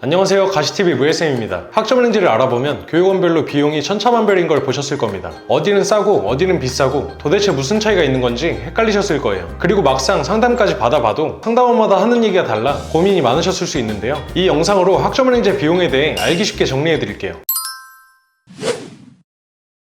안녕하세요, 가시TV 무예쌤입니다. 학점은행지를 알아보면 교육원별로 비용이 천차만별인 걸 보셨을 겁니다. 어디는 싸고 어디는 비싸고 도대체 무슨 차이가 있는 건지 헷갈리셨을 거예요. 그리고 막상 상담까지 받아봐도 상담원마다 하는 얘기가 달라 고민이 많으셨을 수 있는데요. 이 영상으로 학점은행제 비용에 대해 알기 쉽게 정리해드릴게요.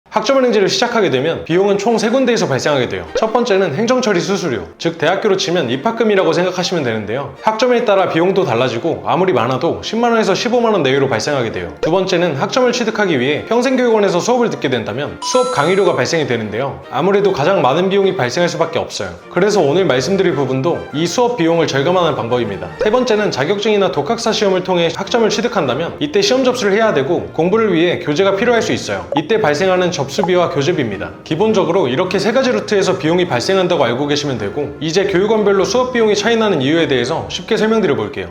학점은행제를 시작하게 되면 비용은 총 3군데에서 발생하게 돼요. 첫 번째는 행정처리 수수료, 즉 대학교로 치면 입학금이라고 생각하시면 되는데요. 학점에 따라 비용도 달라지고 아무리 많아도 10만원에서 15만원 내외로 발생하게 돼요. 두 번째는 학점을 취득하기 위해 평생교육원에서 수업을 듣게 된다면 수업 강의료가 발생이 되는데요. 아무래도 가장 많은 비용이 발생할 수밖에 없어요. 그래서 오늘 말씀드릴 부분도 이 수업 비용을 절감하는 방법입니다. 세 번째는 자격증이나 독학사 시험을 통해 학점을 취득한다면 이때 시험 접수를 해야 되고 공부를 위해 교재가 필요할 수 있어요. 이때 발생하는 접수비와 교재비입니다. 기본적으로 이렇게 세 가지 루트에서 비용이 발생한다고 알고 계시면 되고, 이제 교육원별로 수업 비용이 차이나는 이유에 대해서 쉽게 설명드려 볼게요.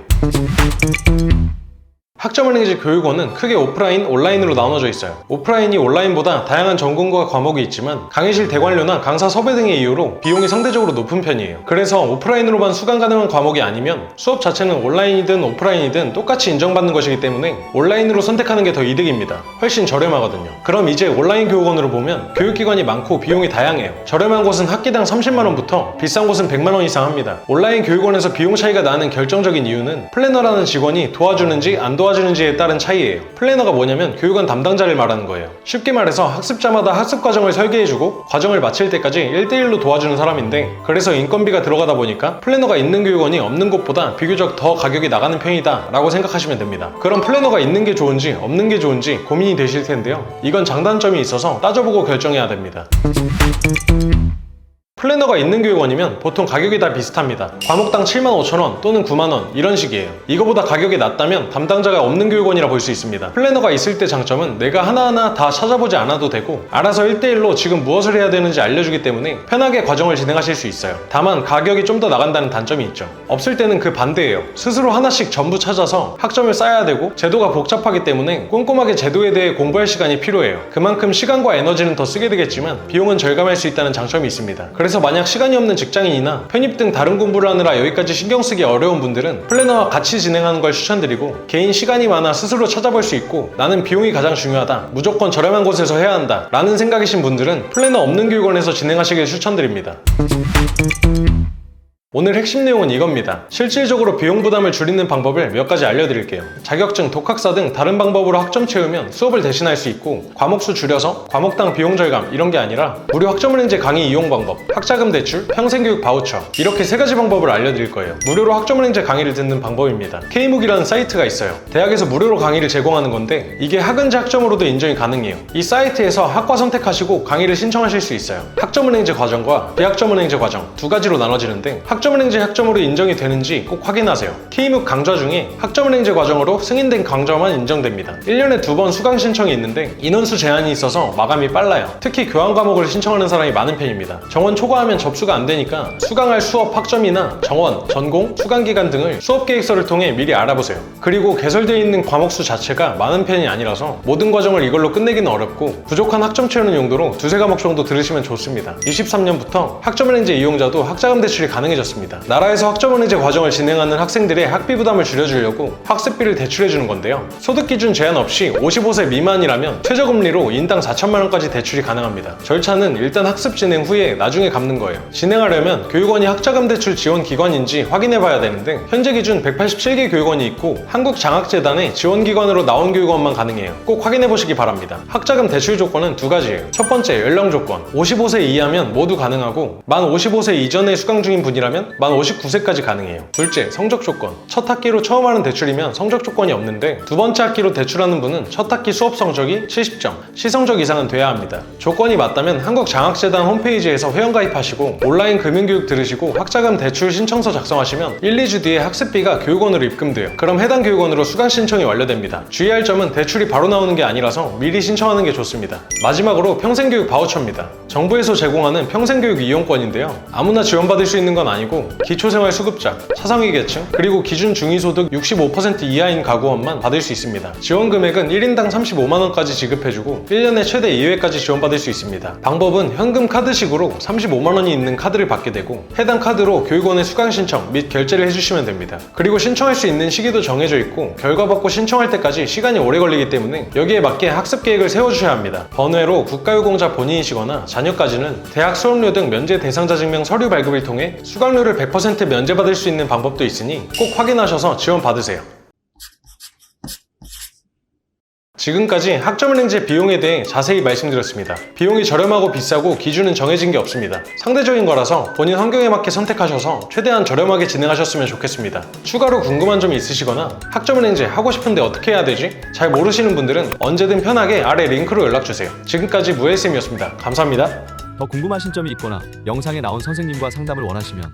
학점은행제 교육원은 크게 오프라인, 온라인으로 나눠져 있어요. 오프라인이 온라인보다 다양한 전공과 과목이 있지만 강의실 대관료나 강사 섭외 등의 이유로 비용이 상대적으로 높은 편이에요. 그래서 오프라인으로만 수강 가능한 과목이 아니면 수업 자체는 온라인이든 오프라인이든 똑같이 인정받는 것이기 때문에 온라인으로 선택하는 게 더 이득입니다. 훨씬 저렴하거든요. 그럼 이제 온라인 교육원으로 보면 교육기관이 많고 비용이 다양해요. 저렴한 곳은 학기당 30만원부터 비싼 곳은 100만원 이상 합니다. 온라인 교육원에서 비용 차이가 나는 결정적인 이유는 플래너라는 직원이 도와주는지 안 도와주는지에 따른 차이예요. 플래너가 뭐냐면 교육원 담당자를 말하는 거예요. 쉽게 말해서 학습자마다 학습 과정을 설계해주고 과정을 마칠 때까지 1대1로 도와주는 사람인데, 그래서 인건비가 들어가다 보니까 플래너가 있는 교육원이 없는 곳보다 비교적 더 가격이 나가는 편이다 라고 생각하시면 됩니다. 그럼 플래너가 있는 게 좋은지 없는 게 좋은지 고민이 되실 텐데요. 이건 장단점이 있어서 따져보고 결정해야 됩니다. 플래너가 있는 교육원이면 보통 가격이 다 비슷합니다. 과목당 75,000원 또는 9만원 이런 식이에요. 이거보다 가격이 낮다면 담당자가 없는 교육원이라 볼 수 있습니다. 플래너가 있을 때 장점은 내가 하나하나 다 찾아보지 않아도 되고 알아서 1대1로 지금 무엇을 해야 되는지 알려주기 때문에 편하게 과정을 진행하실 수 있어요. 다만 가격이 좀 더 나간다는 단점이 있죠. 없을 때는 그 반대예요. 스스로 하나씩 전부 찾아서 학점을 쌓아야 되고 제도가 복잡하기 때문에 꼼꼼하게 제도에 대해 공부할 시간이 필요해요. 그만큼 시간과 에너지는 더 쓰게 되겠지만 비용은 절감할 수 있다는 장점이 있습니다. 그래서 만약 시간이 없는 직장인이나 편입 등 다른 공부를 하느라 여기까지 신경 쓰기 어려운 분들은 플래너와 같이 진행하는 걸 추천드리고, 개인 시간이 많아 스스로 찾아볼 수 있고 나는 비용이 가장 중요하다, 무조건 저렴한 곳에서 해야 한다 라는 생각이신 분들은 플래너 없는 교육원에서 진행하시길 추천드립니다. 오늘 핵심 내용은 이겁니다. 실질적으로 비용 부담을 줄이는 방법을 몇 가지 알려드릴게요. 자격증, 독학사 등 다른 방법으로 학점 채우면 수업을 대신할 수 있고, 과목수 줄여서 과목당 비용 절감 이런 게 아니라 무료 학점은행제 강의 이용 방법, 학자금 대출, 평생교육 바우처, 이렇게 세 가지 방법을 알려드릴 거예요. 무료로 학점은행제 강의를 듣는 방법입니다. K묵이라는 사이트가 있어요. 대학에서 무료로 강의를 제공하는 건데 이게 학은제 학점으로도 인정이 가능해요. 이 사이트에서 학과 선택하시고 강의를 신청하실 수 있어요. 학점은행제 과정과 비학점은행제 과정 두 가지로 나눠지는데, 학점은행제 학점으로 인정이 되는지 꼭 확인하세요. K묵 강좌 중에 학점은행제 과정으로 승인된 강좌만 인정됩니다. 1년에 2번 수강 신청이 있는데 인원수 제한이 있어서 마감이 빨라요. 특히 교환 과목을 신청하는 사람이 많은 편입니다. 정원 초과하면 접수가 안 되니까 수강할 수업 학점이나 정원, 전공, 수강 기간 등을 수업 계획서를 통해 미리 알아보세요. 그리고 개설되어 있는 과목수 자체가 많은 편이 아니라서 모든 과정을 이걸로 끝내기는 어렵고, 부족한 학점 채우는 용도로 2-3과목 정도 들으시면 좋습니다. 23년부터 학점은행제 이용자도 학자금 대출이 가능해졌습니다. 나라에서 학점은행제 과정을 진행하는 학생들의 학비 부담을 줄여주려고 학습비를 대출해주는 건데요. 소득기준 제한 없이 55세 미만이라면 최저금리로 인당 4천만원까지 대출이 가능합니다. 절차는 일단 학습 진행 후에 나중에 갚는 거예요. 진행하려면 교육원이 학자금 대출 지원 기관인지 확인해봐야 되는데, 현재 기준 187개 교육원이 있고 한국장학재단의 지원기관으로 나온 교육원만 가능해요. 꼭 확인해보시기 바랍니다. 학자금 대출 조건은 2가지예요. 첫 번째, 연령 조건. 55세 이하면 모두 가능하고 만 55세 이전에 수강 중인 분이라면 만 59세까지 가능해요. 둘째, 성적 조건. 첫 학기로 처음 하는 대출이면 성적 조건이 없는데, 두 번째 학기로 대출하는 분은 첫 학기 수업 성적이 70점, 시성적 이상은 돼야 합니다. 조건이 맞다면 한국장학재단 홈페이지에서 회원가입하시고 온라인 금융교육 들으시고 학자금 대출 신청서 작성하시면 1-2주 뒤에 학습비가 교육원으로 입금돼요. 그럼 해당 교육원으로 수강 신청이 완료됩니다. 주의할 점은 대출이 바로 나오는 게 아니라서 미리 신청하는 게 좋습니다. 마지막으로 평생교육 바우처입니다. 정부에서 제공하는 평생교육 이용권인데요. 아무나 지원받을 수 있는 건 아니고 아니고 기초생활수급자, 차상위 계층, 그리고 기준 중위소득 65% 이하인 가구원만 받을 수 있습니다. 지원 금액은 1인당 35만원까지 지급해주고 1년에 최대 2회까지 지원받을 수 있습니다. 방법은 현금 카드식으로 35만원이 있는 카드를 받게 되고 해당 카드로 교육원에 수강 신청 및 결제를 해주시면 됩니다. 그리고 신청할 수 있는 시기도 정해져 있고 결과 받고 신청할 때까지 시간이 오래 걸리기 때문에 여기에 맞게 학습 계획을 세워주셔야 합니다. 번외로 국가유공자 본인이시거나 자녀까지는 대학 수업료 등 면제 대상자 증명 서류 발급을 통해 수강료를 100% 면제받을 수 있는 방법도 있으니 꼭 확인하셔서 지원 받으세요. 지금까지 학점은행제 비용에 대해 자세히 말씀드렸습니다. 비용이 저렴하고 비싸고 기준은 정해진 게 없습니다. 상대적인 거라서 본인 환경에 맞게 선택하셔서 최대한 저렴하게 진행하셨으면 좋겠습니다. 추가로 궁금한 점이 있으시거나 학점은행제 하고 싶은데 어떻게 해야 되지? 잘 모르시는 분들은 언제든 편하게 아래 링크로 연락주세요. 지금까지 무해쌤이었습니다. 감사합니다. 더 궁금하신 점이 있거나 영상에 나온 선생님과 상담을 원하시면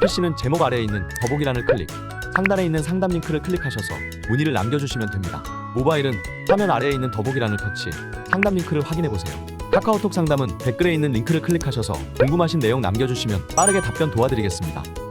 PC는 제목 아래에 있는 더보기란을 클릭, 상단에 있는 상담 링크를 클릭하셔서 문의를 남겨주시면 됩니다. 모바일은 화면 아래에 있는 더보기란을 터치, 상담 링크를 확인해보세요. 카카오톡 상담은 댓글에 있는 링크를 클릭하셔서 궁금하신 내용 남겨주시면 빠르게 답변 도와드리겠습니다.